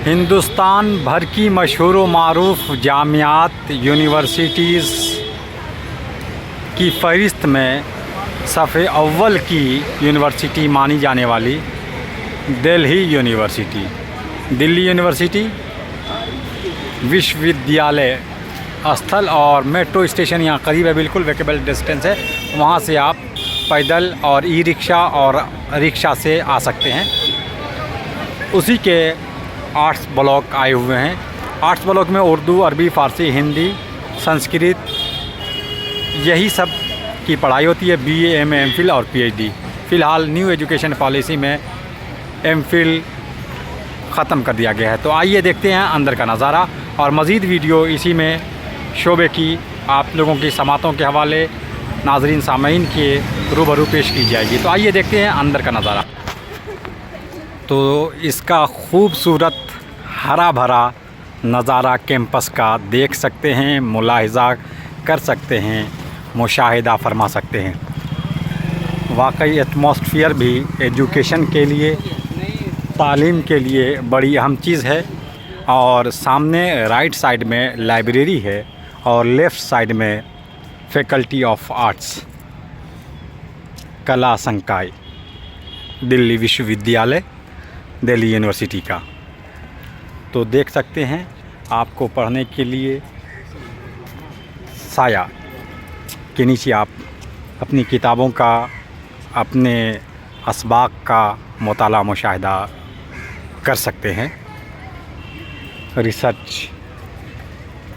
हिंदुस्तान भर की मशहूर व मारूफ जामियात यूनिवर्सिटीज़ की फ़हरिस्त में सफ़े अव्वल की यूनिवर्सिटी मानी जाने वाली दिल्ली यूनिवर्सिटी विश्वविद्यालय स्थल और मेट्रो स्टेशन यहाँ करीब है, बिल्कुल वॉकेबल डिस्टेंस है। वहाँ से आप पैदल और ई रिक्शा और रिक्शा से आ सकते हैं। उसी के आर्ट्स ब्लॉक आए हुए हैं। आर्ट्स ब्लॉक में उर्दू, अरबी, फ़ारसी, हिंदी, संस्कृत यही सब की पढ़ाई होती है। बीए, एमए, एमफिल और पीएचडी। फ़िलहाल न्यू एजुकेशन पॉलिसी में एमफिल ख़त्म कर दिया गया है। तो आइए देखते हैं अंदर का नज़ारा और मज़ीद वीडियो इसी में शोबे की आप लोगों की समातों के हवाले नाज़रीन सामीन के रूबरू पेश की जाएगी। तो आइए देखते हैं अंदर का नज़ारा। तो इसका खूबसूरत हरा भरा नज़ारा कैंपस का देख सकते हैं, मुलाहिज़ा कर सकते हैं, मुशाहिदा फरमा सकते हैं। वाकई एटमॉस्फियर भी एजुकेशन के लिए, तालीम के लिए बड़ी अहम चीज़ है। और सामने राइट साइड में लाइब्रेरी है और लेफ़्ट साइड में फैकल्टी ऑफ आर्ट्स कला संकाय दिल्ली विश्वविद्यालय दिल्ली यूनिवर्सिटी का। तो देख सकते हैं आपको पढ़ने के लिए साया के नीचे आप अपनी किताबों का, अपने असबाक का मुताला मुशाहिदा कर सकते हैं। रिसर्च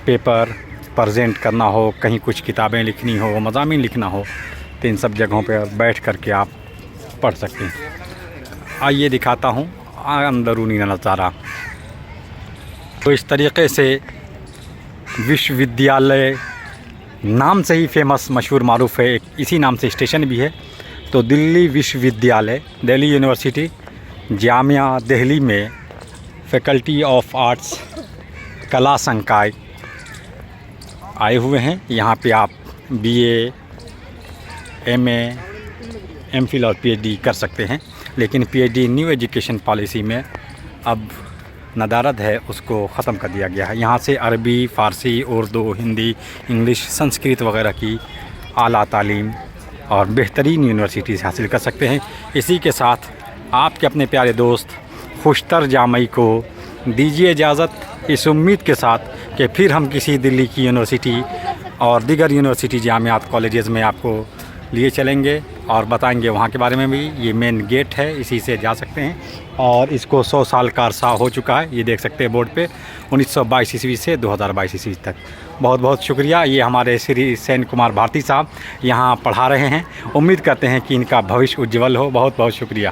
पेपर प्रेजेंट करना हो, कहीं कुछ किताबें लिखनी हो, मज़ामीन लिखना हो, तो इन सब जगहों पर बैठ कर के आप पढ़ सकते हैं। आइए दिखाता हूँ अंदरूनी नज़ारा। तो इस तरीक़े से विश्वविद्यालय नाम से ही फेमस, मशहूर, मारूफ़ है। इसी नाम से स्टेशन भी है। तो दिल्ली विश्वविद्यालय दिल्ली यूनिवर्सिटी जामिया दिल्ली में फैकल्टी ऑफ आर्ट्स कला संकाय आए हुए हैं। यहाँ पे आप बीए, एमए, एमफिल और पीएचडी कर सकते हैं। लेकिन पीएचडी न्यू एजुकेशन पॉलिसी में अब नदारद है, उसको ख़त्म कर दिया गया है। यहाँ से अरबी, फ़ारसी, उर्दू, हिंदी, इंग्लिश, संस्कृत वगैरह की आला तालीम और बेहतरीन यूनिवर्सिटी से हासिल कर सकते हैं। इसी के साथ आपके अपने प्यारे दोस्त खुशतर जामई को दीजिए इजाज़त, इस उम्मीद के साथ कि फिर हम किसी दिल्ली की यूनिवर्सिटी और दीगर यूनिवर्सिटी जामियात कॉलेजेस में आपको लिए चलेंगे और बताएंगे वहाँ के बारे में भी। ये मेन गेट है, इसी से जा सकते हैं और इसको 100 साल का अरसा हो चुका है। ये देख सकते हैं बोर्ड पे 1922 ईस्वी से 2022 ईस्वी तक। बहुत बहुत शुक्रिया। ये हमारे श्री सेन कुमार भारती साहब यहाँ पढ़ा रहे हैं। उम्मीद करते हैं कि इनका भविष्य उज्जवल हो। बहुत बहुत शुक्रिया।